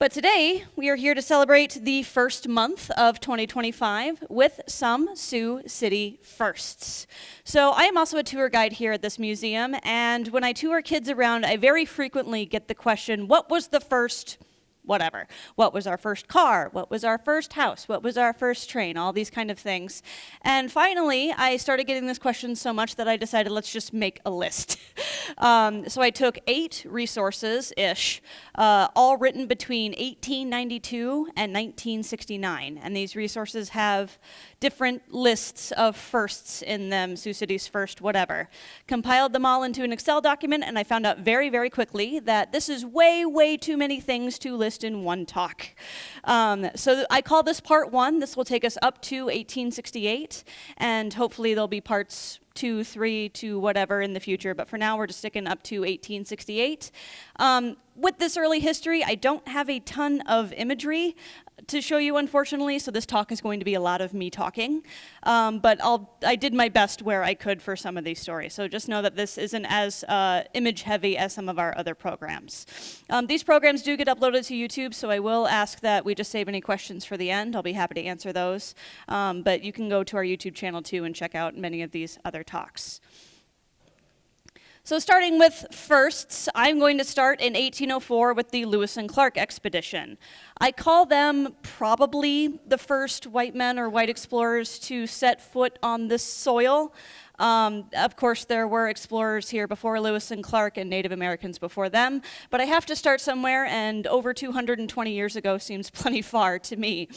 But today, we are here to celebrate the first month of 2025 with some Sioux City firsts. So I am also a tour guide here at this museum, and when I tour kids around, I very frequently get the question, what was the first whatever? What was our first car? What was our first house? What was our first train? All these kind of things. And finally, I started getting this question so much that I decided let's just make a list. So I took 8 resources-ish, all written between 1892 and 1969. And these resources have different lists of firsts in them, Sioux City's first whatever. Compiled them all into an Excel document, and I found out very, very quickly that this is way, way too many things to list in one talk. So I call this part 1. This will take us up to 1868, and hopefully there'll be parts 2, 3 to whatever in the future, but for now we're just sticking up to 1868. With this early history, I don't have a ton of imagery to show you, unfortunately, so this talk is going to be a lot of me talking, but I did my best where I could for some of these stories, so just know that this isn't as image heavy as some of our other programs. These programs do get uploaded to YouTube, so I will ask that we just save any questions for the end. I'll be happy to answer those, but you can go to our YouTube channel too and check out many of these other talks. So starting with firsts, I'm going to start in 1804 with the Lewis and Clark expedition. I call them probably the first white men or white explorers to set foot on this soil. Of course, there were explorers here before Lewis and Clark and Native Americans before them, but I have to start somewhere, and over 220 years ago seems plenty far to me.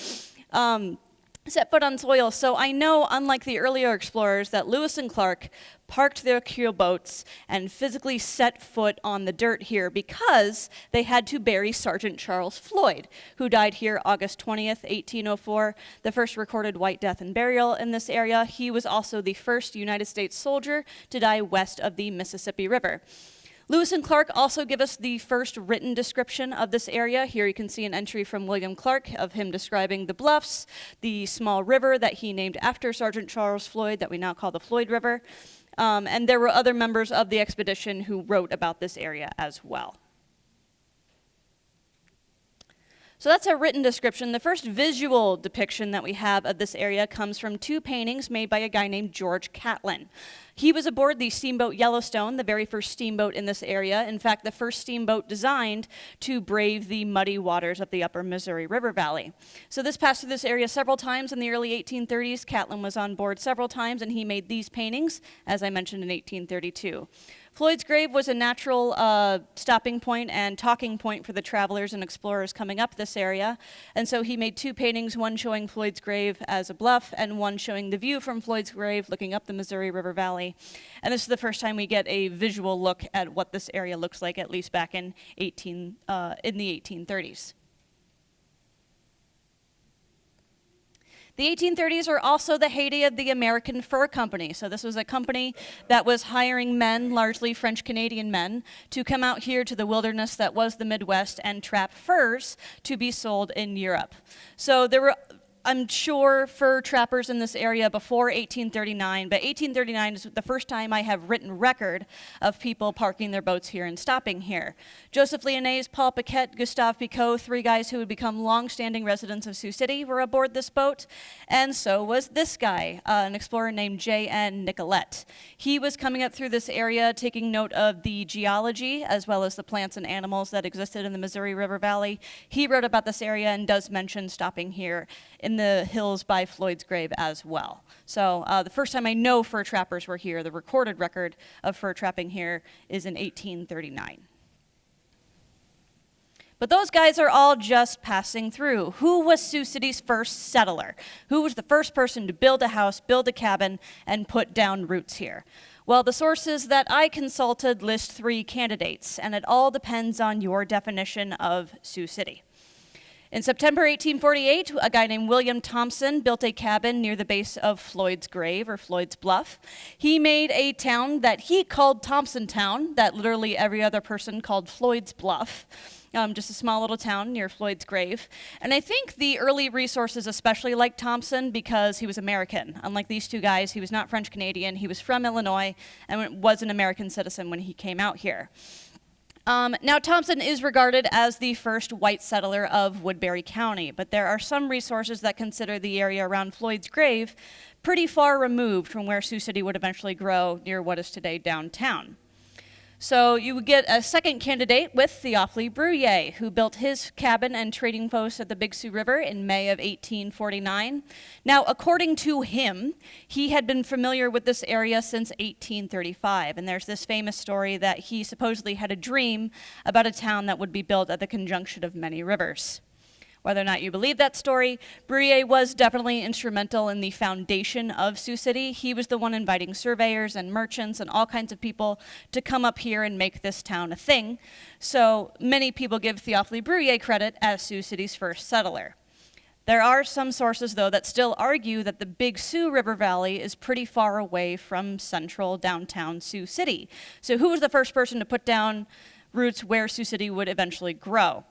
Set foot on soil, so I know, unlike the earlier explorers, that Lewis and Clark parked their keel boats and physically set foot on the dirt here because they had to bury Sergeant Charles Floyd, who died here August 20th, 1804, the first recorded white death and burial in this area. He was also the first United States soldier to die west of the Mississippi River. Lewis and Clark also give us the first written description of this area. Here you can see an entry from William Clark of him describing the bluffs, the small river that he named after Sergeant Charles Floyd that we now call the Floyd River. And there were other members of the expedition who wrote about this area as well. So that's a written description. The first visual depiction that we have of this area comes from 2 paintings made by a guy named George Catlin. He was aboard the steamboat Yellowstone, the very first steamboat in this area. In fact, the first steamboat designed to brave the muddy waters of the upper Missouri River Valley. So this passed through this area several times in the early 1830s. Catlin was on board several times, and he made these paintings, as I mentioned, in 1832. Floyd's grave was a natural stopping point and talking point for the travelers and explorers coming up this area. And so he made 2 paintings, one showing Floyd's grave as a bluff and one showing the view from Floyd's grave looking up the Missouri River Valley. And this is the first time we get a visual look at what this area looks like, at least back in the 1830s. The 1830s are also the heyday of the American Fur Company. So this was a company that was hiring men, largely French-Canadian men, to come out here to the wilderness that was the Midwest and trap furs to be sold in Europe. So there were, I'm sure, fur trappers in this area before 1839, but 1839 is the first time I have written record of people parking their boats here and stopping here. Joseph Lyonnaise, Paul Paquette, Gustave Picot, 3 guys who would become long-standing residents of Sioux City, were aboard this boat, and so was this guy, an explorer named J.N. Nicolette. He was coming up through this area, taking note of the geology, as well as the plants and animals that existed in the Missouri River Valley. He wrote about this area and does mention stopping here in the hills by Floyd's grave as well. So the first time I know fur trappers were here, the recorded record of fur trapping here is in 1839. But those guys are all just passing through. Who was Sioux City's first settler? Who was the first person to build a house, build a cabin, and put down roots here? Well, the sources that I consulted list 3 candidates, and it all depends on your definition of Sioux City. In September 1848, a guy named William Thompson built a cabin near the base of Floyd's grave, or Floyd's Bluff. He made a town that he called Thompson Town, that literally every other person called Floyd's Bluff. Just a small little town near Floyd's grave. And I think the early resources especially liked Thompson because he was American. Unlike these 2 guys, he was not French-Canadian. He was from Illinois and was an American citizen when he came out here. Now, Thompson is regarded as the first white settler of Woodbury County, but there are some resources that consider the area around Floyd's grave pretty far removed from where Sioux City would eventually grow near what is today downtown. So you would get a second candidate with Haley Aguirre, who built his cabin and trading post at the Big Sioux River in May of 1849. Now, according to him, he had been familiar with this area since 1835, and there's this famous story that he supposedly had a dream about a town that would be built at the conjunction of many rivers. Whether or not you believe that story, Aguirre was definitely instrumental in the foundation of Sioux City. He was the one inviting surveyors and merchants and all kinds of people to come up here and make this town a thing. So many people give Haley Aguirre credit as Sioux City's first settler. There are some sources, though, that still argue that the Big Sioux River Valley is pretty far away from central downtown Sioux City. So who was the first person to put down roots where Sioux City would eventually grow?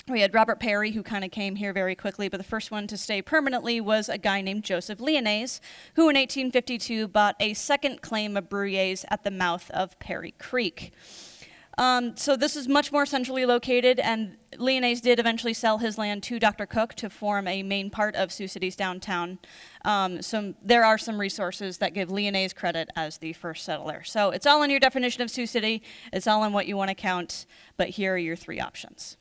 We had Robert Perry, who kind of came here very quickly, but the first one to stay permanently was a guy named Joseph Lyonnaise, who in 1852 bought a second claim of Aguirre's at the mouth of Perry Creek. So this is much more centrally located, and Lyonnaise did eventually sell his land to Dr. Cook to form a main part of Sioux City's downtown. So there are some resources that give Lyonnaise credit as the first settler. So it's all in your definition of Sioux City, it's all in what you want to count, but here are your three options.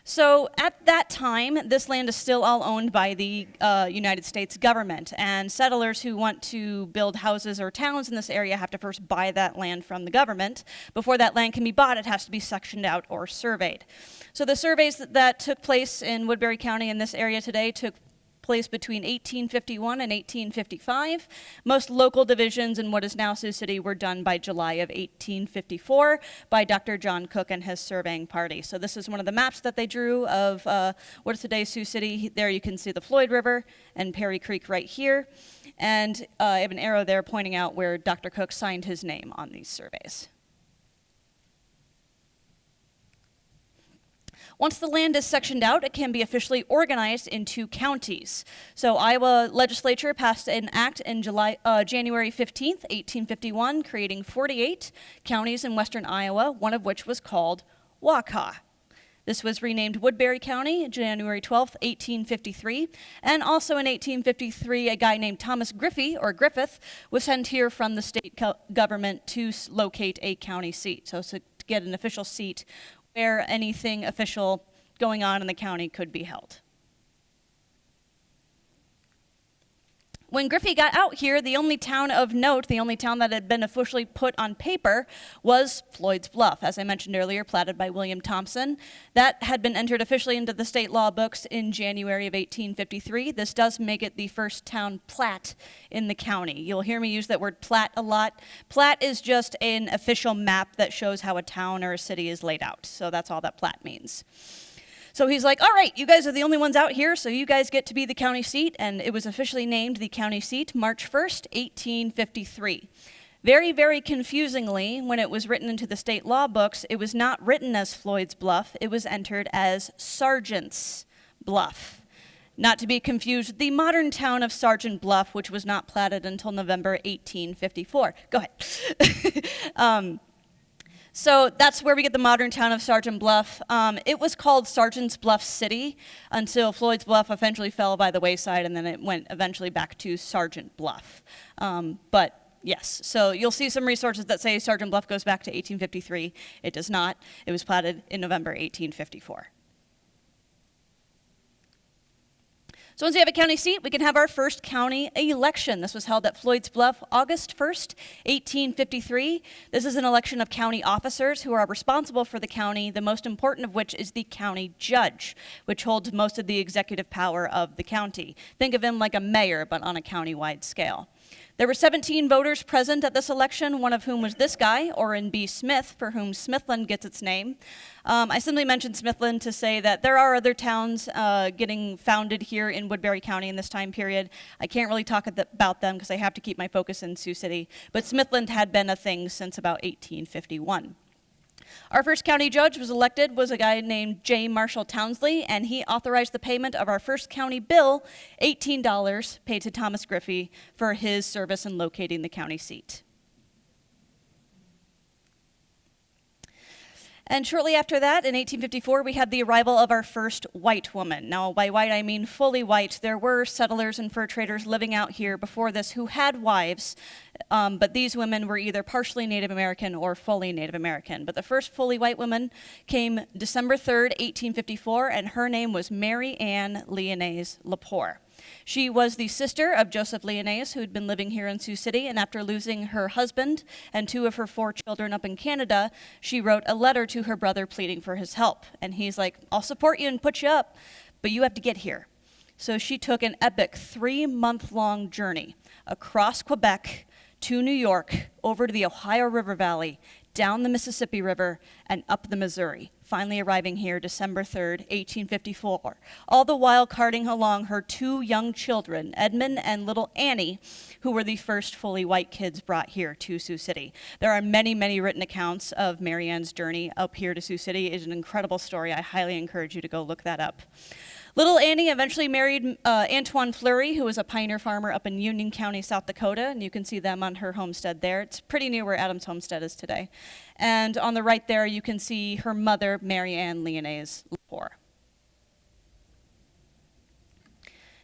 So at that time, this land is still all owned by the United States government, and settlers who want to build houses or towns in this area have to first buy that land from the government. Before that land can be bought, it has to be sectioned out or surveyed. So the surveys that took place in Woodbury County in this area today took place between 1851 and 1855. Most local divisions in what is now Sioux City were done by July of 1854 by Dr. John Cook and his surveying party. So this is one of the maps that they drew of what is today Sioux City. There you can see the Floyd River and Perry Creek right here. And I have an arrow there pointing out where Dr. Cook signed his name on these surveys. Once the land is sectioned out, it can be officially organized into counties. So Iowa legislature passed an act in January 15th, 1851, creating 48 counties in western Iowa, one of which was called Waukah. This was renamed Woodbury County, January 12th, 1853. And also in 1853, a guy named Thomas Griffith was sent here from the state government to locate a county seat. So to get an official seat where anything official going on in the county could be held. When Griffey got out here, the only town of note, the only town that had been officially put on paper, was Floyd's Bluff, as I mentioned earlier, platted by William Thompson. That had been entered officially into the state law books in January of 1853. This does make it the first town plat in the county. You'll hear me use that word plat a lot. Plat is just an official map that shows how a town or a city is laid out. So that's all that plat means. So he's like, all right, you guys are the only ones out here, so you guys get to be the county seat, and it was officially named the county seat March 1st, 1853. Very, very confusingly, when it was written into the state law books, it was not written as Floyd's Bluff, it was entered as Sergeant's Bluff. Not to be confused with the modern town of Sergeant Bluff, which was not platted until November 1854. Go ahead. So that's where we get the modern town of Sergeant Bluff. It was called Sergeant's Bluff City until Floyd's Bluff eventually fell by the wayside, and then it went eventually back to Sergeant Bluff. But yes, so you'll see some resources that say Sergeant Bluff goes back to 1853. It does not. It was platted in November 1854. So once we have a county seat, we can have our first county election. This was held at Floyd's Bluff, August 1st, 1853. This is an election of county officers who are responsible for the county, the most important of which is the county judge, which holds most of the executive power of the county. Think of him like a mayor, but on a county-wide scale. There were 17 voters present at this election, one of whom was this guy, Orrin B. Smith, for whom Smithland gets its name. I simply mentioned Smithland to say that there are other towns getting founded here in Woodbury County in this time period. I can't really talk about them because I have to keep my focus in Sioux City, but Smithland had been a thing since about 1851. Our first county judge was a guy named J. Marshall Townsley, and he authorized the payment of our first county bill, $18, paid to Thomas Griffey for his service in locating the county seat. And shortly after that, in 1854, we had the arrival of our first white woman. Now, by white, I mean fully white. There were settlers and fur traders living out here before this who had wives, but these women were either partially Native American or fully Native American. But the first fully white woman came December 3rd, 1854, and her name was Mary Ann Lyonnaise Lepore. She was the sister of Joseph Lyonnaise, who had been living here in Sioux City, and after losing her husband and 2 of her 4 children up in Canada, she wrote a letter to her brother pleading for his help. And he's like, I'll support you and put you up, but you have to get here. So she took an epic 3-month-long journey across Quebec to New York, over to the Ohio River Valley, down the Mississippi River, and up the Missouri, finally arriving here December 3rd, 1854, all the while carting along her 2 young children, Edmund and little Annie, who were the first fully white kids brought here to Sioux City. There are many, many written accounts of Mary Ann's journey up here to Sioux City. It is an incredible story. I highly encourage you to go look that up. Little Annie eventually married Antoine Fleury, who was a pioneer farmer up in Union County, South Dakota, and you can see them on her homestead there. It's pretty near where Adams Homestead is today. And on the right there, you can see her mother, Mary Ann Lyonnaise Lepore.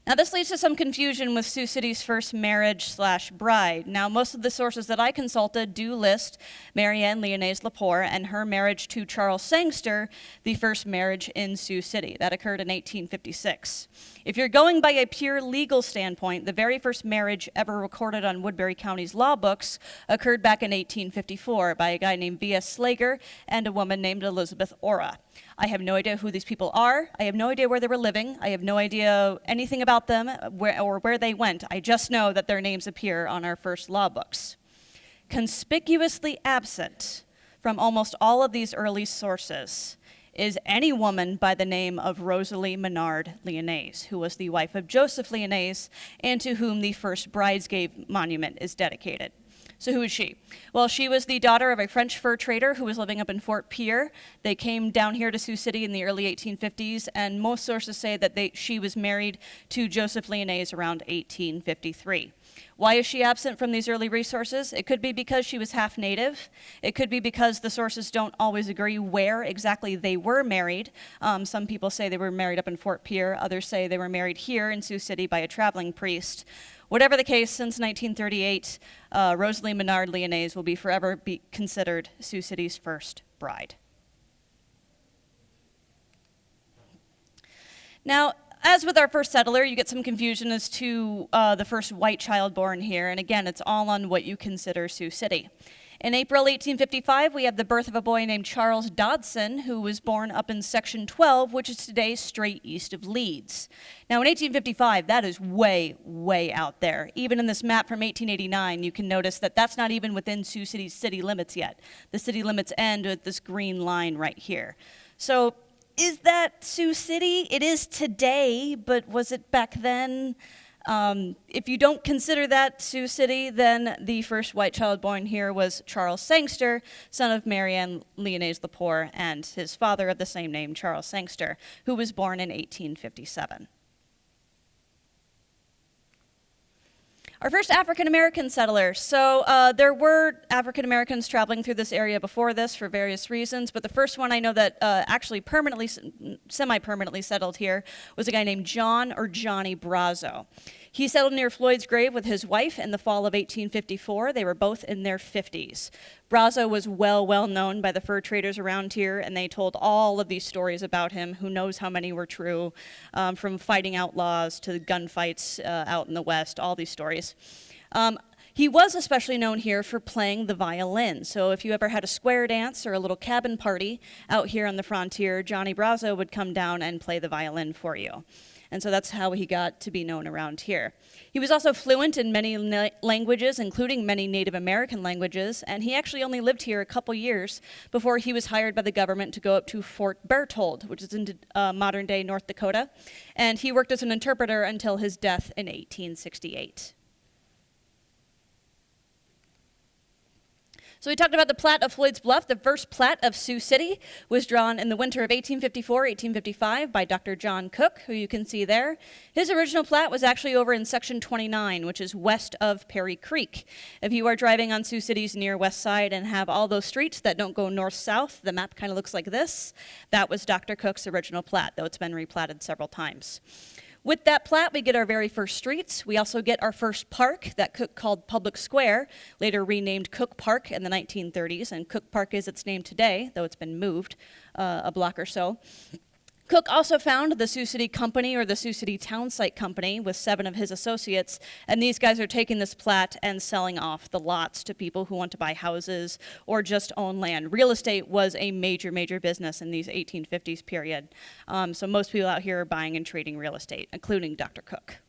Now, this leads to some confusion with Sioux City's first marriage/bride. Now, most of the sources that I consulted do list Mary Ann Lyonnaise Lepore and her marriage to Charles Sangster, the first marriage in Sioux City. That occurred in 1856. If you're going by a pure legal standpoint, the very first marriage ever recorded on Woodbury County's law books occurred back in 1854 by a guy named V.S. Slager and a woman named Elizabeth Ora. I have no idea who these people are. I have no idea where they were living. I have no idea anything about them or where they went. I just know that their names appear on our first law books. Conspicuously absent from almost all of these early sources is any woman by the name of Rosalie Menard Lyonnaise, who was the wife of Joseph Lyonnaise and to whom the first Bridesgate Monument is dedicated. So who is she? Well, she was the daughter of a French fur trader who was living up in Fort Pierre. They came down here to Sioux City in the early 1850s, and most sources say that she was married to Joseph Lyonnaise around 1853. Why is she absent from these early resources? It could be because she was half native. It could be because the sources don't always agree where exactly they were married. Some people say they were married up in Fort Pierre. Others say they were married here in Sioux City by a traveling priest. Whatever the case, since 1938, Rosalie Menard Lyonnaise will forever be considered Sioux City's first bride. Now, as with our first settler, you get some confusion as to the first white child born here, and again, it's all on what you consider Sioux City. In April 1855, we have the birth of a boy named Charles Dodson, who was born up in Section 12, which is today straight east of Leeds. Now, in 1855, that is way, way out there. Even in this map from 1889, you can notice that that's not even within Sioux City's city limits yet. The city limits end with this green line right here. So, is that Sioux City? It is today, but was it back then? If you don't consider that Sioux City, then the first white child born here was Charles Sangster, son of Mary Ann Lyonnaise Lepore, and his father of the same name, Charles Sangster, who was born in 1857. Our first African-American settler. So there were African-Americans traveling through this area before this for various reasons, but the first one I know that actually semi-permanently settled here was a guy named John or Johnny Brazo. He settled near Floyd's grave with his wife in the fall of 1854. They were both in their 50s. Brazo was well known by the fur traders around here, and they told all of these stories about him. Who knows how many were true, from fighting outlaws to gunfights out in the West, all these stories. He was especially known here for playing the violin. So if you ever had a square dance or a little cabin party out here on the frontier, Johnny Brazo would come down and play the violin for you. And so that's how he got to be known around here. He was also fluent in many languages, including many Native American languages, and he actually only lived here a couple years before he was hired by the government to go up to Fort Berthold, which is in modern-day North Dakota, and he worked as an interpreter until his death in 1868. So we talked about the plat of Floyd's Bluff. The first plat of Sioux City was drawn in the winter of 1854-1855 by Dr. John Cook, who you can see there. His original plat was actually over in section 29, which is west of Perry Creek. If you are driving on Sioux City's near west side and have all those streets that don't go north-south, the map kind of looks like this. That was Dr. Cook's original plat, though it's been replatted several times. With that plat, we get our very first streets. We also get our first park that Cook called Public Square, later renamed Cook Park in the 1930s, and Cook Park is its name today, though it's been moved a block or so. Cook also found the Sioux City Company, or the Sioux City Town Site Company, with 7 of his associates, and these guys are taking this plat and selling off the lots to people who want to buy houses or just own land. Real estate was a major, major business in these 1850s period, so most people out here are buying and trading real estate, including Dr. Cook.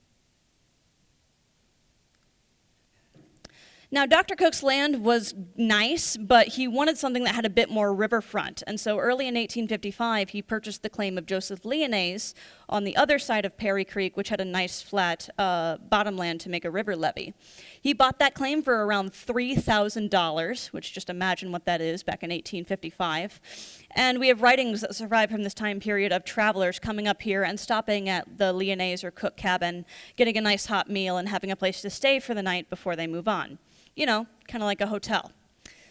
Now, Dr. Cook's land was nice, but he wanted something that had a bit more riverfront. And so early in 1855, he purchased the claim of Joseph Lyonnaise on the other side of Perry Creek, which had a nice flat bottomland to make a river levee. He bought that claim for around $3,000, which just imagine what that is back in 1855. And we have writings that survive from this time period of travelers coming up here and stopping at the Lyonnaise or Cook cabin, getting a nice hot meal and having a place to stay for the night before they move on. You know, kind of like a hotel.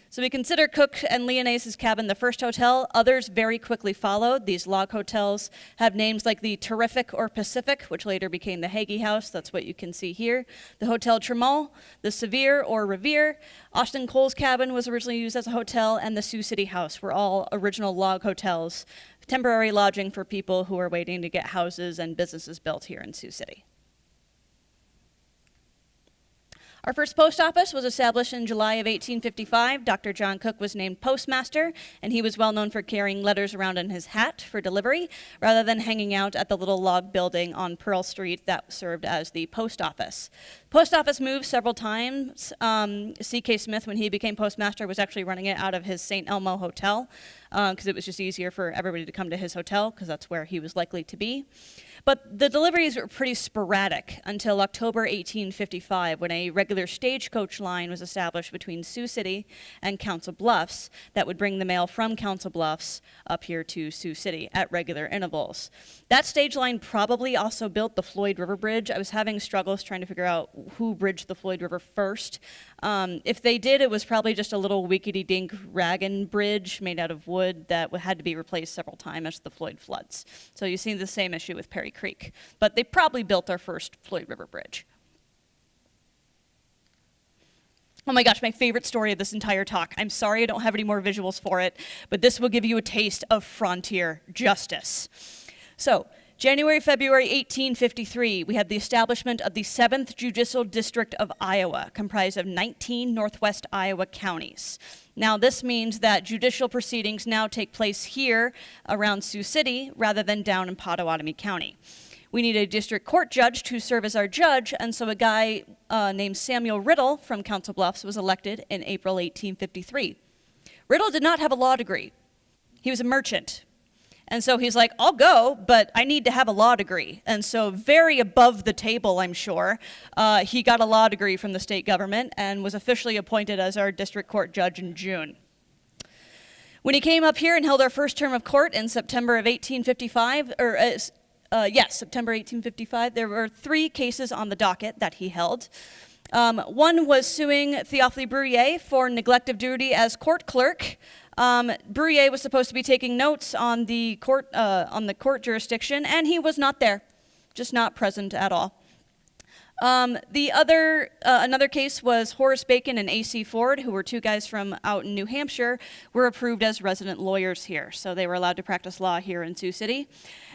So we consider Cook and Lyonnaise's cabin the first hotel. Others very quickly followed. These log hotels have names like the Terrific or Pacific, which later became the Hagee House. That's what you can see here. The Hotel Tremont, the Sevier or Revere. Austin Cole's cabin was originally used as a hotel, and the Sioux City House were all original log hotels, temporary lodging for people who are waiting to get houses and businesses built here in Sioux City. Our first post office was established in July of 1855. Dr. John Cook was named postmaster, and he was well known for carrying letters around in his hat for delivery, rather than hanging out at the little log building on Pearl Street that served as the post office. Post office moved several times. C.K. Smith, when he became postmaster, was actually running it out of his St. Elmo hotel, because it was just easier for everybody to come to his hotel, because that's where he was likely to be. But the deliveries were pretty sporadic until October 1855, when a regular stagecoach line was established between Sioux City and Council Bluffs that would bring the mail from Council Bluffs up here to Sioux City at regular intervals. That stage line probably also built the Floyd River Bridge. I was having struggles trying to figure out who bridged the Floyd River first. If they did, it was probably just a little wickety-dink raglan bridge made out of wood that had to be replaced several times as the Floyd floods. So you see the same issue with Perry Creek. But they probably built our first Floyd River Bridge. Oh my gosh, my favorite story of this entire talk. I'm sorry I don't have any more visuals for it, but this will give you a taste of frontier justice. So, January, February 1853, we had the establishment of the 7th Judicial District of Iowa, comprised of 19 northwest Iowa counties. Now, this means that judicial proceedings now take place here around Sioux City rather than down in Pottawatomie County. We need a district court judge to serve as our judge, and so a guy named Samuel Riddle from Council Bluffs was elected in April 1853. Riddle did not have a law degree. He was a merchant. And so he's like, I'll go, but I need to have a law degree. And so very above the table, I'm sure, he got a law degree from the state government and was officially appointed as our district court judge in June. When he came up here and held our first term of court in September of 1855, September 1855, there were 3 cases on the docket that he held. One was suing Théophile Bruyere for neglect of duty as court clerk. Bruyere was supposed to be taking notes on the court jurisdiction, and he was not there, just not present at all. Another case was Horace Bacon and A.C. Ford, who were 2 guys from out in New Hampshire, were approved as resident lawyers here, so they were allowed to practice law here in Sioux City.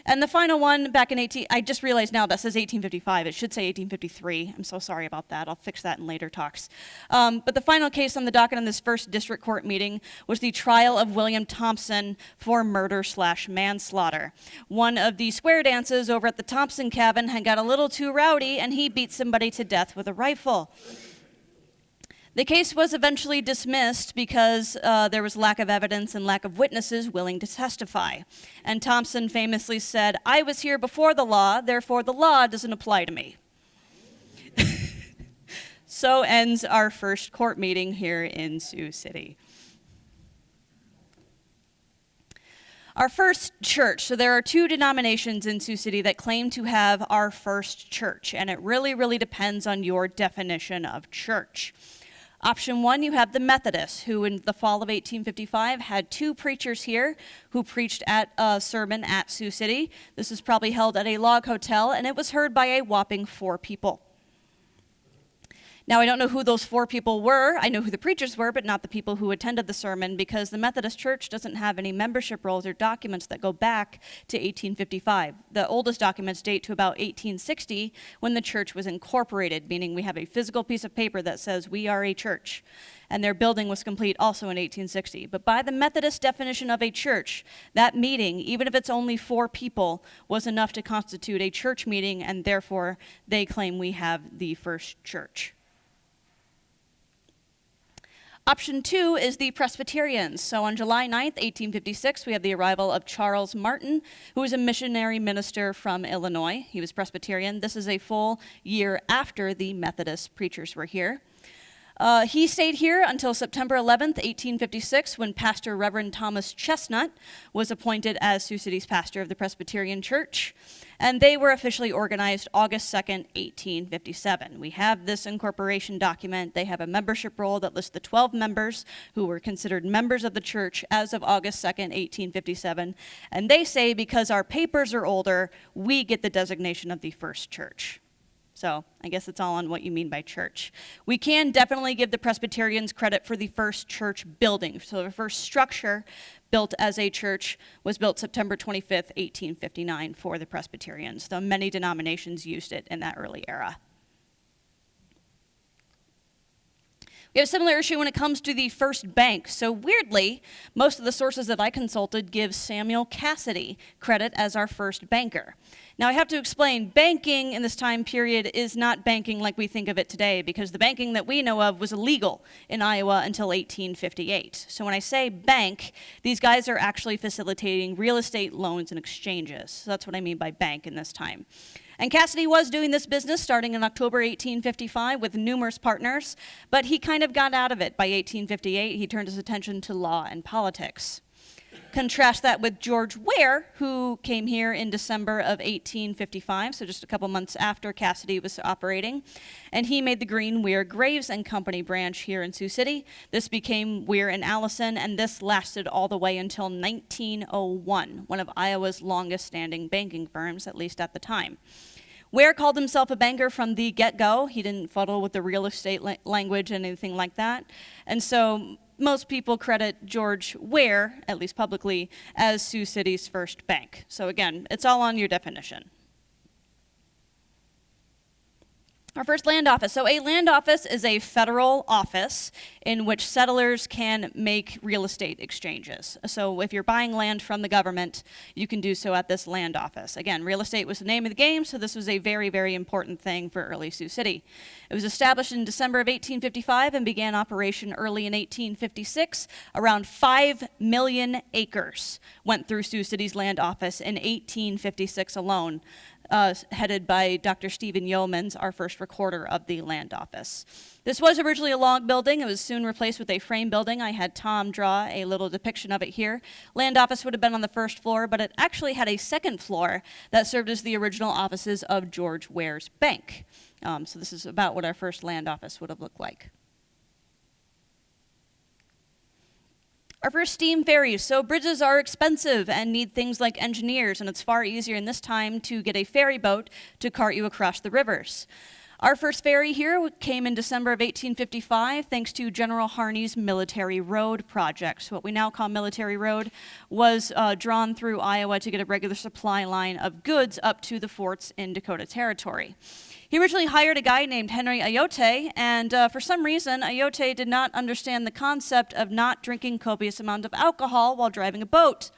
And the final one back in I just realized now that says 1855. It should say 1853. I'm so sorry about that. I'll fix that in later talks. But the final case on the docket on this first district court meeting was the trial of William Thompson for murder/manslaughter. One of the square dances over at the Thompson cabin had got a little too rowdy, and he beat somebody to death with a rifle. The case was eventually dismissed because there was lack of evidence and lack of witnesses willing to testify. And Thompson famously said, "I was here before the law, therefore the law doesn't apply to me." So ends our first court meeting here in Sioux City. Our first church, so there are two denominations in Sioux City that claim to have our first church, and it really depends on your definition of church. Option one, you have the Methodists, who in the fall of 1855 had two preachers here who preached at a sermon at Sioux City. This was probably held at a log hotel, and it was heard by a whopping 4 people. Now, I don't know who those 4 people were. I know who the preachers were, but not the people who attended the sermon, because the Methodist Church doesn't have any membership rolls or documents that go back to 1855. The oldest documents date to about 1860, when the church was incorporated, meaning we have a physical piece of paper that says we are a church. And their building was complete also in 1860. But by the Methodist definition of a church, that meeting, even if it's only 4 people, was enough to constitute a church meeting, and therefore they claim we have the first church. Option 2 is the Presbyterians. So on July 9th, 1856, we have the arrival of Charles Martin, who was a missionary minister from Illinois. He was Presbyterian. This is a full year after the Methodist preachers were here. He stayed here until September 11th, 1856, when Pastor Reverend Thomas Chestnut was appointed as Sioux City's pastor of the Presbyterian Church, and they were officially organized August 2nd, 1857. We have this incorporation document. They have a membership roll that lists the 12 members who were considered members of the church as of August 2nd, 1857, and they say because our papers are older, we get the designation of the first church. So I guess it's all on what you mean by church. We can definitely give the Presbyterians credit for the first church building. So the first structure built as a church was built September 25th, 1859 for the Presbyterians, though many denominations used it in that early era. We have a similar issue when it comes to the first bank. So weirdly, most of the sources that I consulted give Samuel Cassidy credit as our first banker. Now I have to explain, banking in this time period is not banking like we think of it today, because the banking that we know of was illegal in Iowa until 1858. So when I say bank, these guys are actually facilitating real estate loans and exchanges. So that's what I mean by bank in this time. And Cassidy was doing this business starting in October 1855 with numerous partners, but he kind of got out of it by 1858. He turned his attention to law and politics. Contrast that with George Ware, who came here in December of 1855, so just a couple months after Cassidy was operating, and he made the Green Weir Graves and Company branch here in Sioux City. This became Weir and Allison, and this lasted all the way until 1901, one of Iowa's longest-standing banking firms, at least at the time. Ware called himself a banker from the get-go. He didn't fuddle with the real estate language and anything like that, and so most people credit George Ware, at least publicly, as Sioux City's first bank. So again, it's all on your definition. Our first land office. So a land office is a federal office in which settlers can make real estate exchanges. So if you're buying land from the government, you can do so at this land office. Again, real estate was the name of the game, so this was a very important thing for early Sioux City. It was established in December of 1855 and began operation early in 1856. Around 5 million acres went through Sioux City's land office in 1856 alone. Headed by Dr. Stephen Yeomans, our first recorder of the land office. This was originally a log building. It was soon replaced with a frame building. I had Tom draw a little depiction of it here. Land office would have been on the first floor, but it actually had a second floor that served as the original offices of George Ware's bank. So this is about what our first land office would have looked like. Our first steam ferries. So bridges are expensive and need things like engineers, and it's far easier in this time to get a ferry boat to cart you across the rivers. Our first ferry here came in December of 1855 thanks to General Harney's Military Road project. So what we now call Military Road was drawn through Iowa to get a regular supply line of goods up to the forts in Dakota Territory. He originally hired a guy named Henry Ayotte, and for some reason, Ayotte did not understand the concept of not drinking copious amounts of alcohol while driving a boat.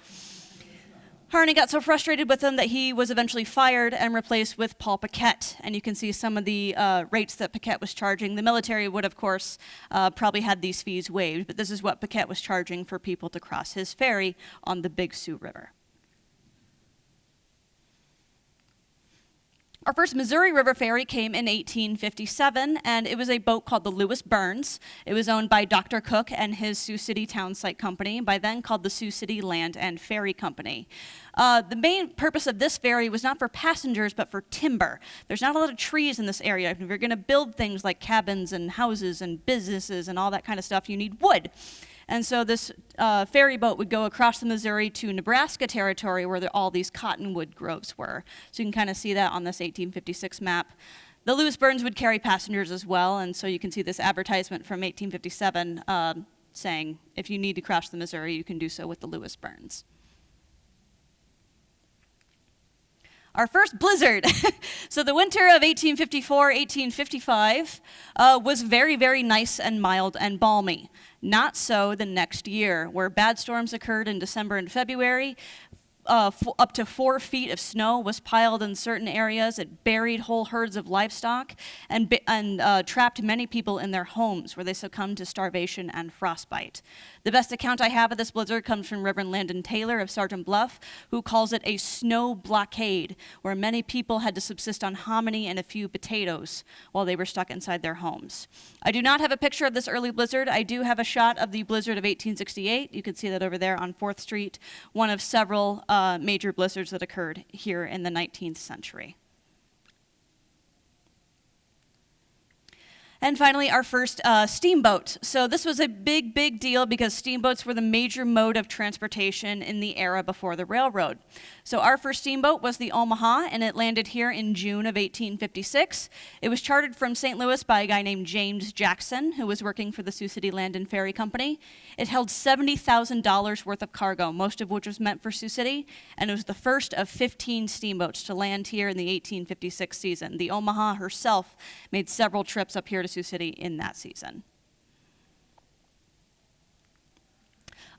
Harney got so frustrated with him that he was eventually fired and replaced with Paul Paquette. And you can see some of the rates that Paquette was charging. The military would, of course, probably had these fees waived, but this is what Paquette was charging for people to cross his ferry on the Big Sioux River. Our first Missouri River ferry came in 1857, and it was a boat called the Lewis Burns. It was owned by Dr. Cook and his Sioux City Town Site Company, by then called the Sioux City Land and Ferry Company. The main purpose of this ferry was not for passengers, but for timber. There's not a lot of trees in this area. If you're going to build things like cabins and houses and businesses and all that kind of stuff, you need wood. And so this ferry boat would go across the Missouri to Nebraska territory where all these cottonwood groves were. So you can kind of see that on this 1856 map. The Lewis Burns would carry passengers as well, and so you can see this advertisement from 1857 saying, if you need to cross the Missouri, you can do so with the Lewis Burns. Our first blizzard. So the winter of 1854-1855 was very, very nice and mild and balmy. Not so the next year, where bad storms occurred in December and February. Up to 4 feet of snow was piled in certain areas. It buried whole herds of livestock and trapped many people in their homes, where they succumbed to starvation and frostbite. The best account I have of this blizzard comes from Reverend Landon Taylor of Sergeant Bluff, who calls it a snow blockade, where many people had to subsist on hominy and a few potatoes while they were stuck inside their homes. I do not have a picture of this early blizzard. I do have a shot of the blizzard of 1868. You can see that over there on 4th Street, one of several major blizzards that occurred here in the 19th century. And finally, our first steamboat. So this was a big, big deal because steamboats were the major mode of transportation in the era before the railroad. So our first steamboat was the Omaha, and it landed here in June of 1856. It was chartered from St. Louis by a guy named James Jackson, who was working for the Sioux City Land and Ferry Company. It held $70,000 worth of cargo, most of which was meant for Sioux City, and it was the first of 15 steamboats to land here in the 1856 season. The Omaha herself made several trips up here to Sioux City in that season.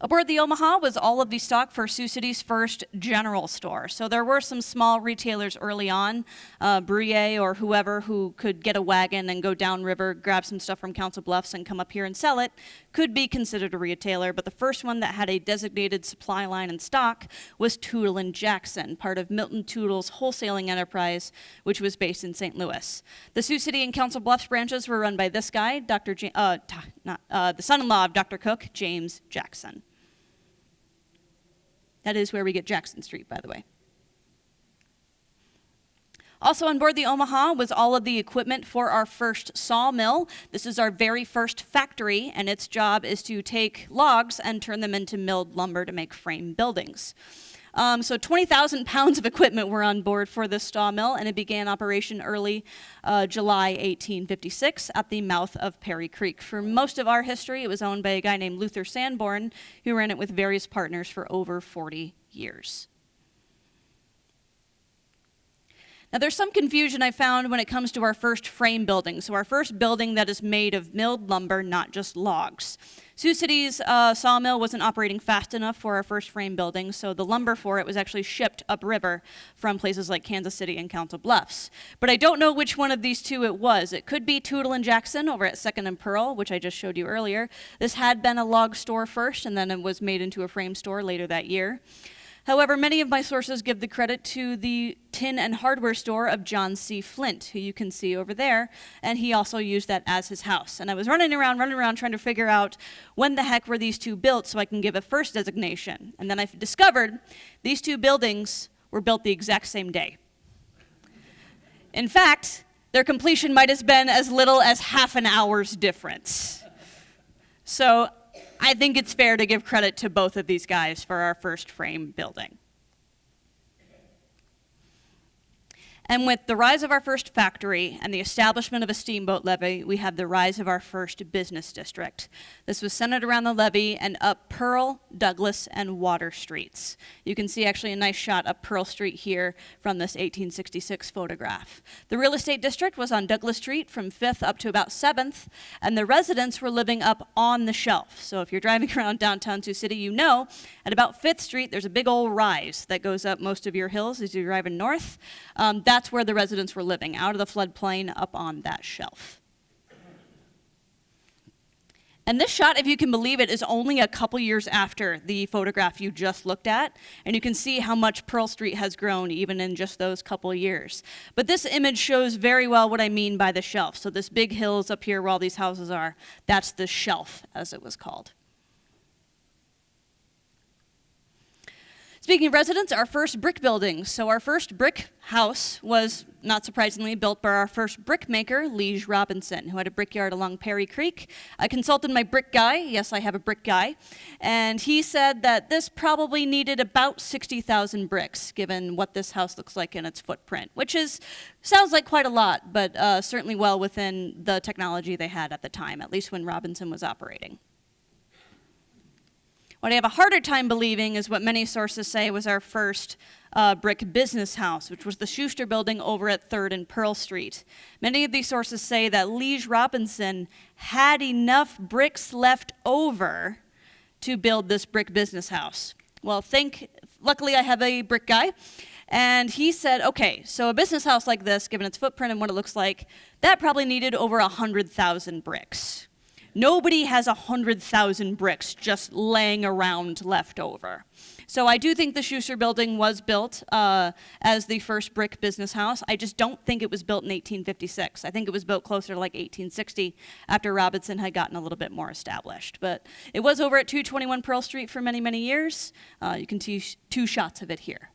Aboard the Omaha was all of the stock for Sioux City's first general store. So there were some small retailers early on, Brouillet or whoever who could get a wagon and go downriver, grab some stuff from Council Bluffs and come up here and sell it, could be considered a retailer. But the first one that had a designated supply line and stock was Tootle and Jackson, part of Milton Tootle's wholesaling enterprise, which was based in St. Louis. The Sioux City and Council Bluffs branches were run by this guy, the son-in-law of Dr. Cook, James Jackson. That is where we get Jackson Street, by the way. Also on board the Omaha was all of the equipment for our first sawmill. This is our very first factory, and its job is to take logs and turn them into milled lumber to make frame buildings. So 20,000 pounds of equipment were on board for this sawmill, and it began operation early July 1856 at the mouth of Perry Creek. For most of our history, it was owned by a guy named Luther Sanborn, who ran it with various partners for over 40 years. Now, there's some confusion I found when it comes to our first frame building. So our first building that is made of milled lumber, not just logs. Sioux City's sawmill wasn't operating fast enough for our first frame building, so the lumber for it was actually shipped upriver from places like Kansas City and Council Bluffs. But I don't know which one of these two it was. It could be Tootle and Jackson over at 2nd and Pearl, which I just showed you earlier. This had been a log store first, and then it was made into a frame store later that year. However, many of my sources give the credit to the tin and hardware store of John C. Flint, who you can see over there, and he also used that as his house. And I was running around trying to figure out when the heck were these two built so I can give a first designation. And then I discovered these two buildings were built the exact same day. In fact, their completion might have been as little as half an hour's difference. So I think it's fair to give credit to both of these guys for our first frame building. And with the rise of our first factory and the establishment of a steamboat levee, we have the rise of our first business district. This was centered around the levee and up Pearl, Douglas, and Water streets. You can see actually a nice shot up Pearl Street here from this 1866 photograph. The real estate district was on Douglas Street from 5th up to about 7th, and the residents were living up on the shelf. So if you're driving around downtown Sioux City, you know at about 5th Street, there's a big old rise that goes up most of your hills as you're driving north. That's where the residents were living, out of the floodplain up on that shelf. And this shot, if you can believe it, is only a couple years after the photograph you just looked at. And you can see how much Pearl Street has grown even in just those couple years. But this image shows very well what I mean by the shelf. So this big hill is up here where all these houses are. That's the shelf, as it was called. Speaking of residents, our first brick building. So our first brick house was, not surprisingly, built by our first brick maker, Lige Robinson, who had a brickyard along Perry Creek. I consulted my brick guy. Yes, I have a brick guy. And he said that this probably needed about 60,000 bricks, given what this house looks like in its footprint, which sounds like quite a lot, but certainly well within the technology they had at the time, at least when Robinson was operating. What I have a harder time believing is what many sources say was our first brick business house, which was the Schuster building over at 3rd and Pearl Street. Many of these sources say that Lige Robinson had enough bricks left over to build this brick business house. Well, luckily I have a brick guy, and he said, okay, so a business house like this, given its footprint and what it looks like, that probably needed over 100,000 bricks. Nobody has 100,000 bricks just laying around left over. So I do think the Schuster building was built as the first brick business house. I just don't think it was built in 1856. I think it was built closer to like 1860 after Robinson had gotten a little bit more established. But it was over at 221 Pearl Street for many, many years. You can see 2 shots of it here.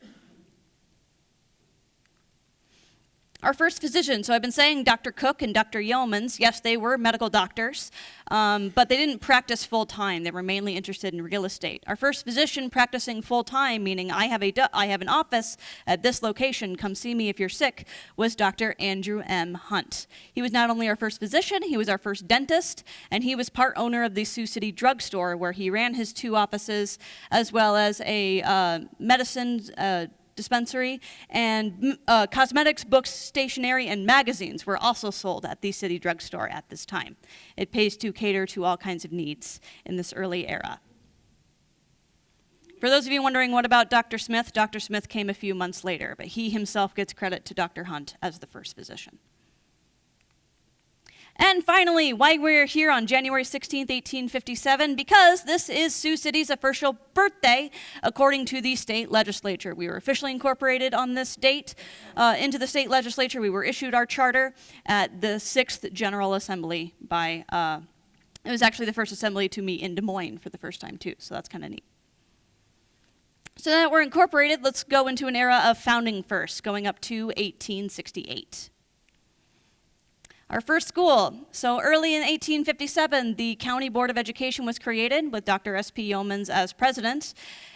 Our first physician, so I've been saying Dr. Cook and Dr. Yeomans, yes, they were medical doctors, but they didn't practice full-time. They were mainly interested in real estate. Our first physician practicing full-time, meaning I have an office at this location, come see me if you're sick, was Dr. Andrew M. Hunt. He was not only our first physician, he was our first dentist, and he was part owner of the Sioux City drugstore where he ran his 2 offices, as well as a medicine dispensary, and cosmetics, books, stationery, and magazines were also sold at the city drugstore at this time. It pays to cater to all kinds of needs in this early era. For those of you wondering what about Dr. Smith came a few months later, but he himself gets credit to Dr. Hunt as the first physician. And finally, why we're here on January 16th, 1857, because this is Sioux City's official birthday, according to the state legislature. We were officially incorporated on this date into the state legislature. We were issued our charter at the 6th General Assembly by, it was actually the first assembly to meet in Des Moines for the first time too, so that's kind of neat. So now that we're incorporated, let's go into an era of founding first, going up to 1868. Our first school. So early in 1857, the County Board of Education was created with Dr. S.P. Yeomans as president,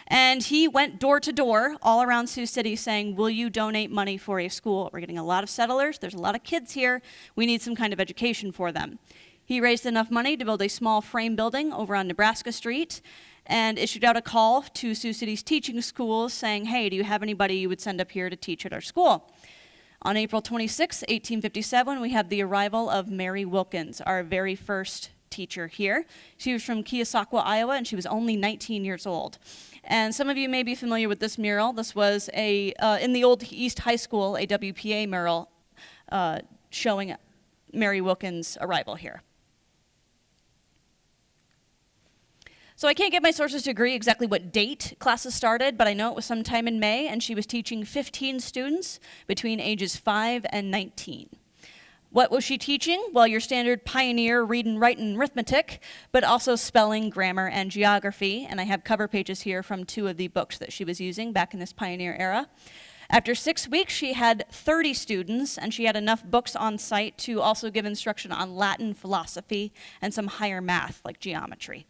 and he went door to door all around Sioux City saying, will you donate money for a school? We're getting a lot of settlers, there's a lot of kids here, we need some kind of education for them. He raised enough money to build a small frame building over on Nebraska Street and issued out a call to Sioux City's teaching schools saying, hey, do you have anybody you would send up here to teach at our school? On April 26, 1857, we have the arrival of Mary Wilkins, our very first teacher here. She was from Keosauqua, Iowa, and she was only 19 years old. And some of you may be familiar with this mural. This was in the old East High School, a WPA mural showing Mary Wilkins' arrival here. So I can't get my sources to agree exactly what date classes started, but I know it was sometime in May, and she was teaching 15 students between ages 5 and 19. What was she teaching? Well, your standard pioneer read and write and arithmetic, but also spelling, grammar, and geography. And I have cover pages here from 2 of the books that she was using back in this pioneer era. After 6 weeks, she had 30 students, and she had enough books on site to also give instruction on Latin, philosophy, and some higher math like geometry.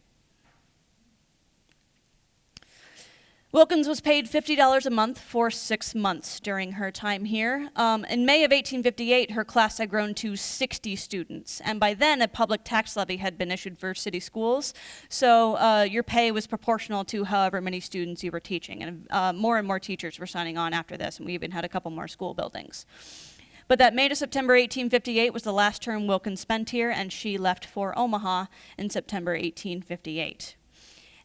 Wilkins was paid $50 a month for 6 months during her time here. In May of 1858, her class had grown to 60 students, and by then a public tax levy had been issued for city schools, so your pay was proportional to however many students you were teaching, and more teachers were signing on after this, and we even had a couple more school buildings. But that May to September 1858 was the last term Wilkins spent here, and she left for Omaha in September 1858.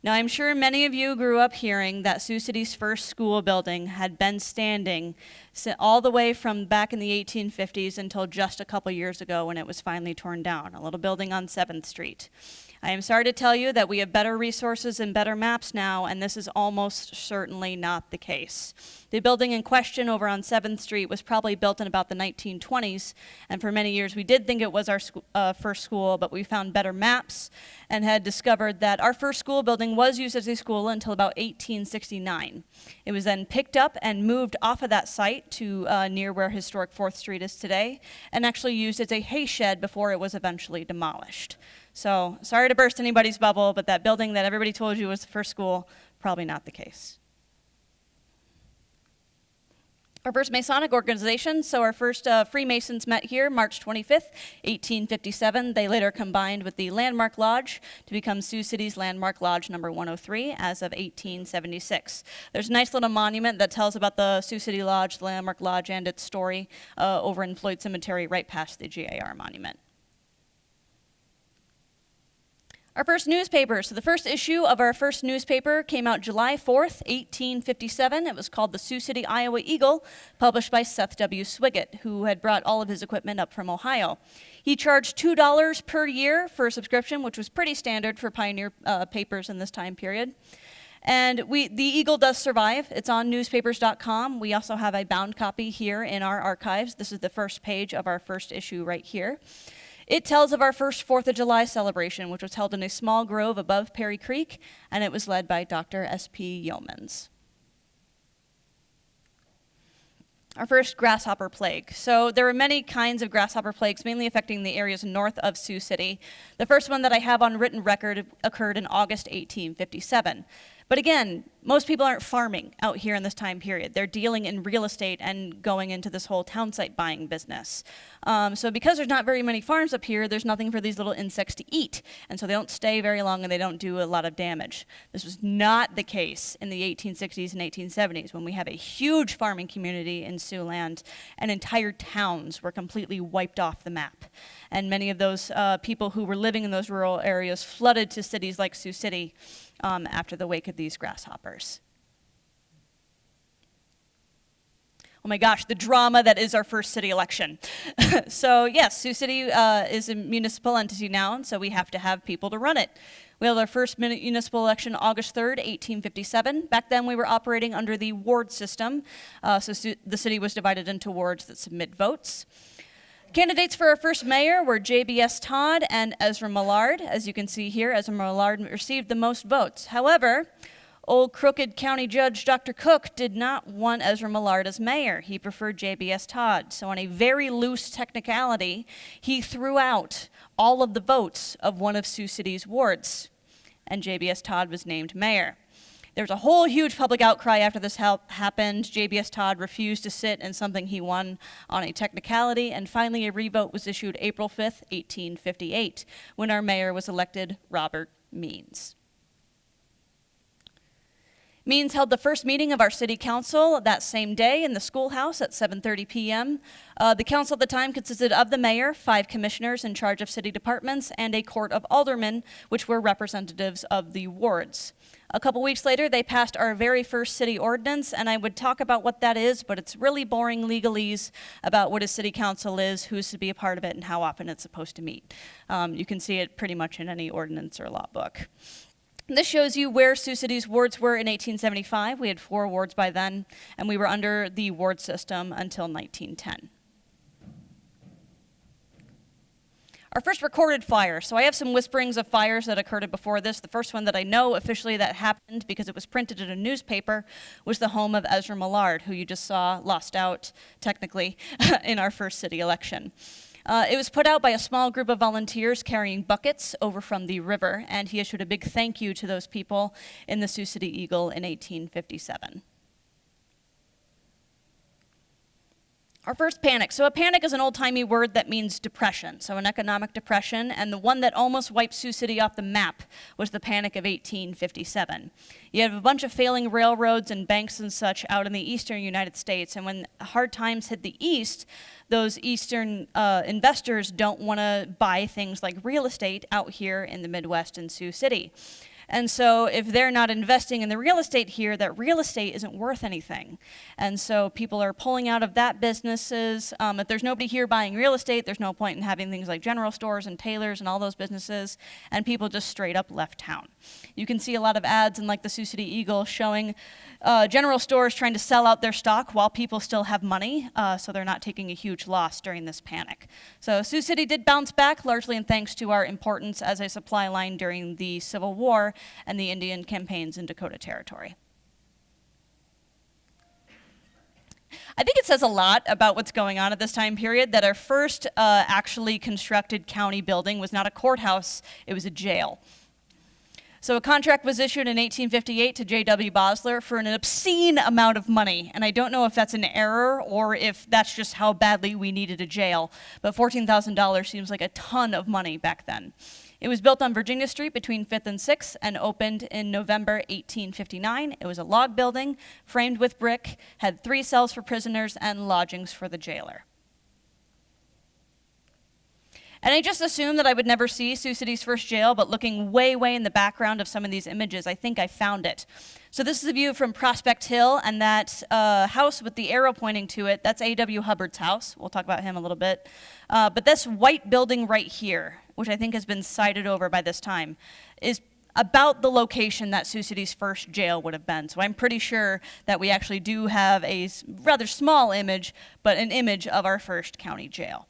Now, I'm sure many of you grew up hearing that Sioux City's first school building had been standing all the way from back in the 1850s until just a couple years ago when it was finally torn down, a little building on 7th Street. I am sorry to tell you that we have better resources and better maps now, and this is almost certainly not the case. The building in question over on 7th Street was probably built in about the 1920s, and for many years we did think it was our first school, but we found better maps and had discovered that our first school building was used as a school until about 1869. It was then picked up and moved off of that site to near where historic 4th Street is today, and actually used as a hay shed before it was eventually demolished. So, sorry to burst anybody's bubble, but that building that everybody told you was the first school, probably not the case. Our first Masonic organization, so our first Freemasons met here March 25th, 1857. They later combined with the Landmark Lodge to become Sioux City's Landmark Lodge number 103 as of 1876. There's a nice little monument that tells about the Sioux City Lodge, the Landmark Lodge, and its story over in Floyd Cemetery right past the GAR monument. Our first newspaper. So the first issue of our first newspaper came out July 4th, 1857. It was called the Sioux City, Iowa Eagle, published by Seth W. Swiggett, who had brought all of his equipment up from Ohio. He charged $2 per year for a subscription, which was pretty standard for pioneer papers in this time period. And the Eagle does survive. It's on newspapers.com. We also have a bound copy here in our archives. This is the first page of our first issue right here. It tells of our first 4th of July celebration, which was held in a small grove above Perry Creek, and it was led by Dr. S.P. Yeomans. Our first grasshopper plague. So there were many kinds of grasshopper plagues, mainly affecting the areas north of Sioux City. The first one that I have on written record occurred in August 1857. But again, most people aren't farming out here in this time period. They're dealing in real estate and going into this whole town site buying business. So because there's not very many farms up here, there's nothing for these little insects to eat. And so they don't stay very long and they don't do a lot of damage. This was not the case in the 1860s and 1870s when we have a huge farming community in Siouxland and entire towns were completely wiped off the map. And many of those people who were living in those rural areas flooded to cities like Sioux City after the wake of these grasshoppers. Oh my gosh, the drama that is our first city election. So yes, Sioux City is a municipal entity now, and so we have to have people to run it. We held our first municipal election August 3rd, 1857. Back then we were operating under the ward system, so the city was divided into wards that submit votes. Candidates for our first mayor were JBS Todd and Ezra Millard. As you can see here, Ezra Millard received the most votes. However, old crooked county judge Dr. Cook did not want Ezra Millard as mayor. He preferred JBS Todd. So on a very loose technicality, he threw out all of the votes of one of Sioux City's wards, and JBS Todd was named mayor. There was a whole huge public outcry after this happened. JBS Todd refused to sit in something he won on a technicality, and finally a revote was issued April 5th, 1858, when our mayor was elected Robert Means. Means held the first meeting of our city council that same day in the schoolhouse at 7:30 p.m. The council at the time consisted of the mayor, 5 commissioners in charge of city departments, and a court of aldermen, which were representatives of the wards. A couple weeks later, they passed our very first city ordinance, and I would talk about what that is, but it's really boring legalese about what a city council is, who's to be a part of it, and how often it's supposed to meet. You can see it pretty much in any ordinance or law book. This shows you where Sioux City's wards were in 1875. We had 4 wards by then, and we were under the ward system until 1910. Our first recorded fire. So I have some whisperings of fires that occurred before this. The first one that I know officially that happened because it was printed in a newspaper was the home of Ezra Millard, who you just saw lost out, technically, in our first city election. It was put out by a small group of volunteers carrying buckets over from the river, and he issued a big thank you to those people in the Sioux City Eagle in 1857. Our first panic. So a panic is an old-timey word that means depression, so an economic depression, and the one that almost wiped Sioux City off the map was the Panic of 1857. You have a bunch of failing railroads and banks and such out in the eastern United States, and when hard times hit the east, those eastern investors don't want to buy things like real estate out here in the Midwest and Sioux City. And so if they're not investing in the real estate here, that real estate isn't worth anything. And so people are pulling out of that businesses. If there's nobody here buying real estate, there's no point in having things like general stores and tailors and all those businesses, and people just straight up left town. You can see a lot of ads in like the Sioux City Eagle showing general stores trying to sell out their stock while people still have money, so they're not taking a huge loss during this panic. So Sioux City did bounce back, largely in thanks to our importance as a supply line during the Civil War and the Indian campaigns in Dakota Territory. I think it says a lot about what's going on at this time period that our first actually constructed county building was not a courthouse, it was a jail. So a contract was issued in 1858 to J.W. Bosler for an obscene amount of money, and I don't know if that's an error or if that's just how badly we needed a jail, but $14,000 seems like a ton of money back then. It was built on Virginia Street between 5th and 6th and opened in November 1859. It was a log building, framed with brick, had 3 cells for prisoners and lodgings for the jailer. And I just assumed that I would never see Sioux City's first jail, but looking way, way in the background of some of these images, I think I found it. So this is a view from Prospect Hill, and that house with the arrow pointing to it, that's A.W. Hubbard's house. We'll talk about him a little bit. But this white building right here, which I think has been cited over by this time, is about the location that Sioux City's first jail would have been. So I'm pretty sure that we actually do have a rather small image, but an image of our first county jail.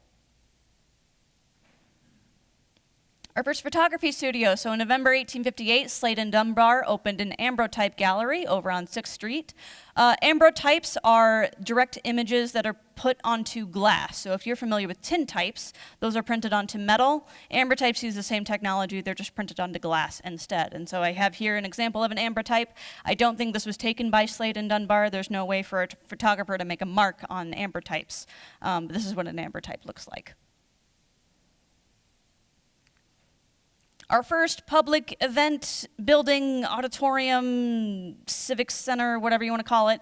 Our first photography studio, so in November 1858, Slade and Dunbar opened an ambrotype gallery over on 6th Street. Ambrotypes are direct images that are put onto glass. So if you're familiar with tintypes, those are printed onto metal. Ambrotypes use the same technology, they're just printed onto glass instead. And so I have here an example of an ambrotype. I don't think this was taken by Slade and Dunbar. There's no way for a photographer to make a mark on ambrotypes. But this is what an ambrotype looks like. Our first public event building, auditorium, civic center, whatever you want to call it,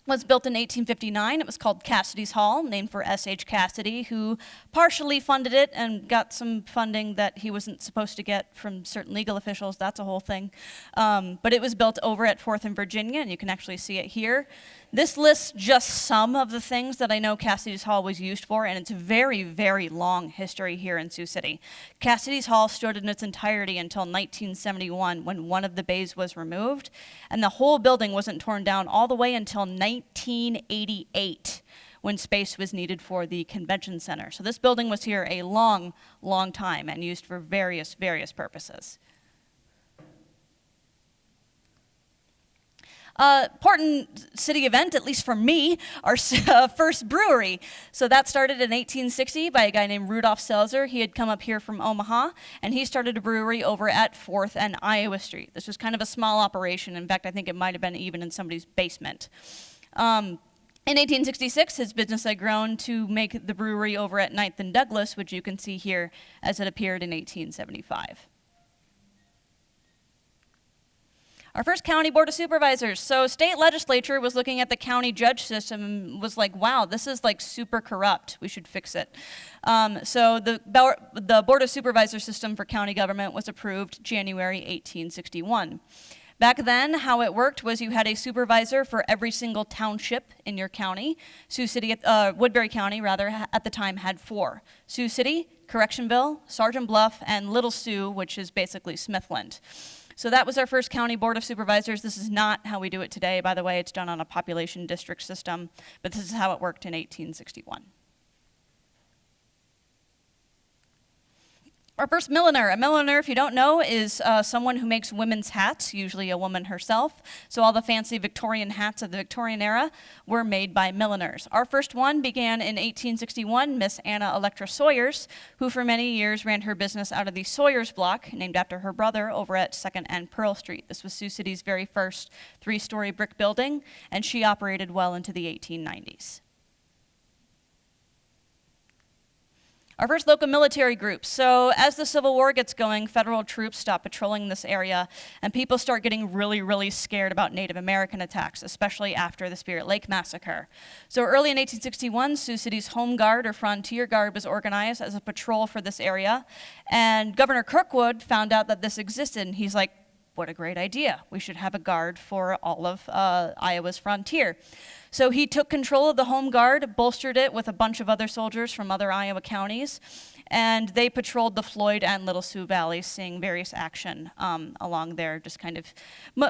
was built in 1859. It was called Cassidy's Hall, named for S.H. Cassidy, who partially funded it and got some funding that he wasn't supposed to get from certain legal officials. That's a whole thing. But it was built over at 4th and Virginia, and you can actually see it here. This lists just some of the things that I know Cassidy's Hall was used for, and it's a very, very long history here in Sioux City. Cassidy's Hall stood in its entirety until 1971, when one of the bays was removed, and the whole building wasn't torn down all the way until 1988, when space was needed for the convention center. So this building was here a long, long time and used for various purposes. Important city event, at least for me, our first brewery. So that started in 1860 by a guy named Rudolph Seltzer. He had come up here from Omaha, and he started a brewery over at 4th and Iowa Street. This was kind of a small operation. In fact, I think it might have been even in somebody's basement. In 1866, his business had grown to make the brewery over at 9th and Douglas, which you can see here as it appeared in 1875. Our first county board of supervisors. So state legislature was looking at the county judge system and was like, wow, this is like super corrupt. We should fix it. So the board of supervisors system for county government was approved January 1861. Back then, how it worked was you had a supervisor for every single township in your county. Sioux City, Woodbury County, rather, at the time had 4. Sioux City, Correctionville, Sergeant Bluff, and Little Sioux, which is basically Smithland. So that was our first county board of supervisors. This is not how we do it today, by the way. It's done on a population district system, but this is how it worked in 1861. Our first milliner. A milliner, if you don't know, is someone who makes women's hats, usually a woman herself. So all the fancy Victorian hats of the Victorian era were made by milliners. Our first one began in 1861, Miss Anna Electra Sawyers, who for many years ran her business out of the Sawyers Block, named after her brother, over at 2nd and Pearl Street. This was Sioux City's very first 3-story brick building, and she operated well into the 1890s. Our first local military group. So as the Civil War gets going, federal troops stop patrolling this area, and people start getting really, really scared about Native American attacks, especially after the Spirit Lake Massacre. So early in 1861, Sioux City's Home Guard or Frontier Guard was organized as a patrol for this area, and Governor Kirkwood found out that this existed, and he's like, what a great idea. We should have a guard for all of Iowa's frontier. So he took control of the Home Guard, bolstered it with a bunch of other soldiers from other Iowa counties, and they patrolled the Floyd and Little Sioux Valleys, seeing various action along there, just kind of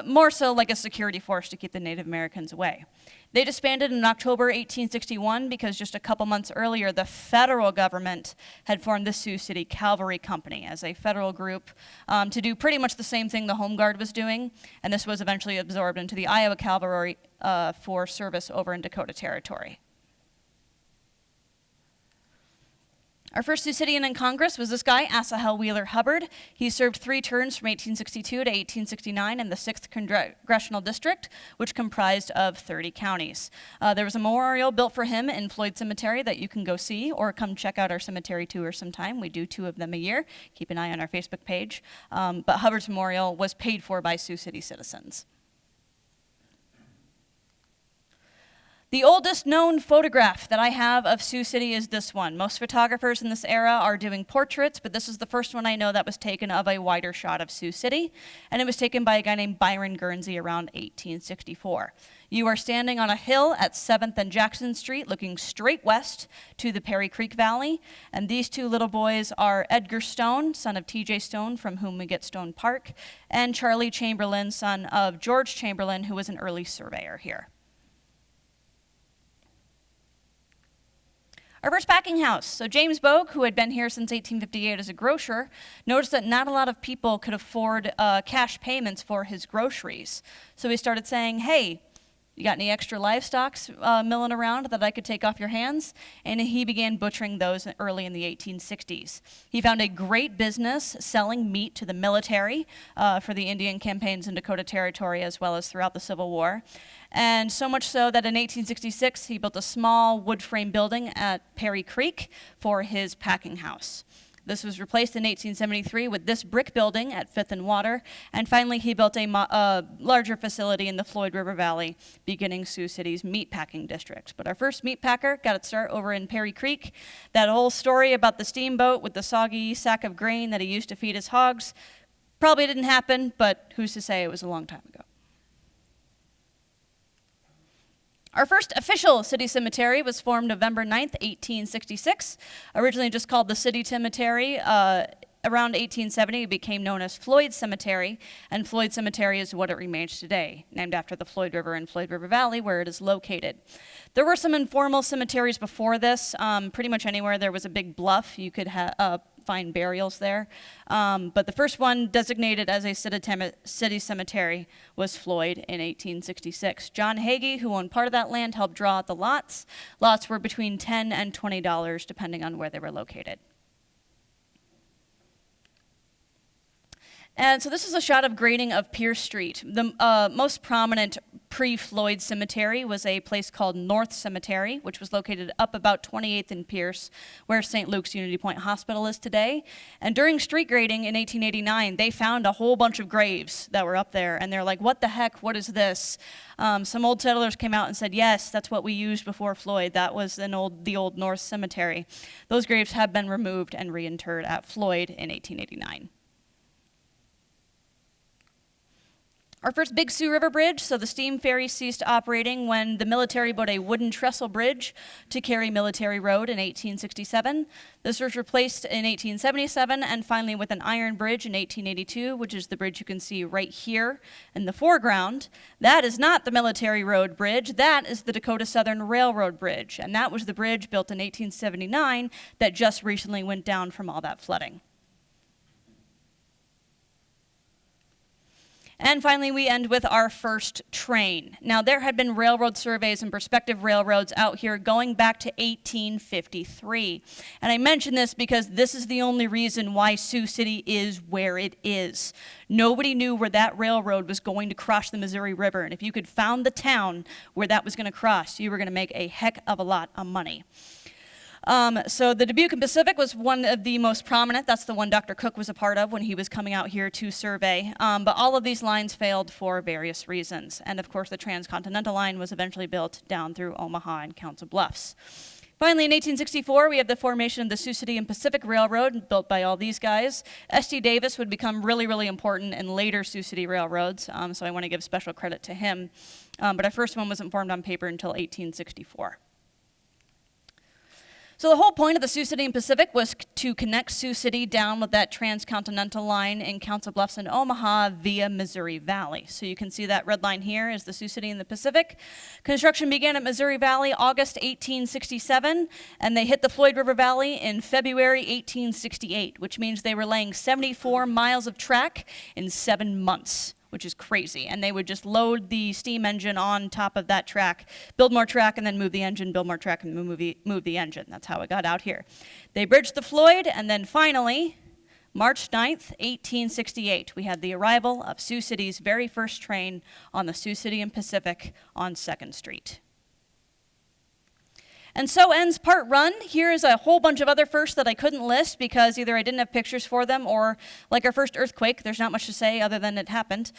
more so like a security force to keep the Native Americans away. They disbanded in October 1861 because just a couple months earlier, the federal government had formed the Sioux City Cavalry Company as a federal group to do pretty much the same thing the Home Guard was doing, and this was eventually absorbed into the Iowa Cavalry for service over in Dakota Territory. Our first Sioux Cityan in Congress was this guy, Asahel Wheeler Hubbard. He served 3 terms from 1862 to 1869 in the 6th Congressional District, which comprised of 30 counties. There was a memorial built for him in Floyd Cemetery that you can go see or come check out our cemetery tour sometime. We do 2 of them a year. Keep an eye on our Facebook page. But Hubbard's memorial was paid for by Sioux City citizens. The oldest known photograph that I have of Sioux City is this one. Most photographers in this era are doing portraits, but this is the first one I know that was taken of a wider shot of Sioux City, and it was taken by a guy named Byron Guernsey around 1864. You are standing on a hill at 7th and Jackson Street looking straight west to the Perry Creek Valley, and these 2 little boys are Edgar Stone, son of T.J. Stone, from whom we get Stone Park, and Charlie Chamberlain, son of George Chamberlain, who was an early surveyor here. Our first packing house. So James Bogue, who had been here since 1858 as a grocer, noticed that not a lot of people could afford cash payments for his groceries. So he started saying, hey, you got any extra livestock milling around that I could take off your hands? And he began butchering those early in the 1860s. He found a great business selling meat to the military for the Indian campaigns in Dakota Territory as well as throughout the Civil War. And so much so that in 1866, he built a small wood frame building at Perry Creek for his packing house. This was replaced in 1873 with this brick building at 5th and Water, and finally he built a larger facility in the Floyd River Valley, beginning Sioux City's meatpacking district. But our first meat packer got its start over in Perry Creek. That whole story about the steamboat with the soggy sack of grain that he used to feed his hogs probably didn't happen, but who's to say it was a long time ago. Our first official city cemetery was formed November 9th, 1866. Originally just called the City Cemetery. Around 1870, it became known as Floyd Cemetery, and Floyd Cemetery is what it remains today, named after the Floyd River and Floyd River Valley, where it is located. There were some informal cemeteries before this. Pretty much anywhere there was a big bluff, you could find burials there. But the first one designated as a city cemetery was Floyd in 1866. John Hagee, who owned part of that land, helped draw out the lots. Lots were between $10 and $20, depending on where they were located. And so this is a shot of grading of Pierce Street. The most prominent pre-Floyd cemetery was a place called North Cemetery, which was located up about 28th and Pierce, where St. Luke's Unity Point Hospital is today. And during street grading in 1889, they found a whole bunch of graves that were up there, and they're like, what the heck, what is this? Some old settlers came out and said, yes, that's what we used before Floyd. That was the old North Cemetery. Those graves have been removed and reinterred at Floyd in 1889. Our first big Sioux River bridge, so the steam ferry ceased operating when the military built a wooden trestle bridge to carry Military Road in 1867. This was replaced in 1877 and finally with an iron bridge in 1882, which is the bridge you can see right here in the foreground. That is not the Military Road Bridge, that is the Dakota Southern Railroad Bridge, and that was the bridge built in 1879 that just recently went down from all that flooding. And finally, we end with our first train. Now, there had been railroad surveys and prospective railroads out here going back to 1853. And I mention this because this is the only reason why Sioux City is where it is. Nobody knew where that railroad was going to cross the Missouri River. And if you could found the town where that was going to cross, you were going to make a heck of a lot of money. So the Dubuque and Pacific was one of the most prominent. That's the one Dr. Cook was a part of when he was coming out here to survey. But all of these lines failed for various reasons. And of course, the transcontinental line was eventually built down through Omaha and Council Bluffs. Finally, in 1864, we have the formation of the Sioux City and Pacific Railroad, built by all these guys. S.T. Davis would become really, really important in later Sioux City railroads, so I want to give special credit to him. But our first one wasn't formed on paper until 1864. So the whole point of the Sioux City and Pacific was to connect Sioux City down with that transcontinental line in Council Bluffs and Omaha via Missouri Valley. So you can see that red line here is the Sioux City and the Pacific. Construction began at Missouri Valley August 1867, and they hit the Floyd River Valley in February 1868, which means they were laying 74 miles of track in 7 months, which is crazy. And they would just load the steam engine on top of that track, build more track, and then move the engine, build more track, and move the engine. That's how it got out here. They bridged the Floyd, and then finally, March 9th, 1868, we had the arrival of Sioux City's very first train on the Sioux City and Pacific on 2nd Street. And so ends part run. Here is a whole bunch of other firsts that I couldn't list because either I didn't have pictures for them or, like our first earthquake, there's not much to say other than it happened.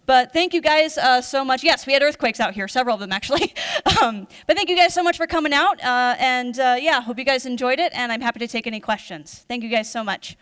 But thank you guys so much. Yes, we had earthquakes out here, several of them actually. But thank you guys so much for coming out. Yeah, hope you guys enjoyed it, and I'm happy to take any questions. Thank you guys so much.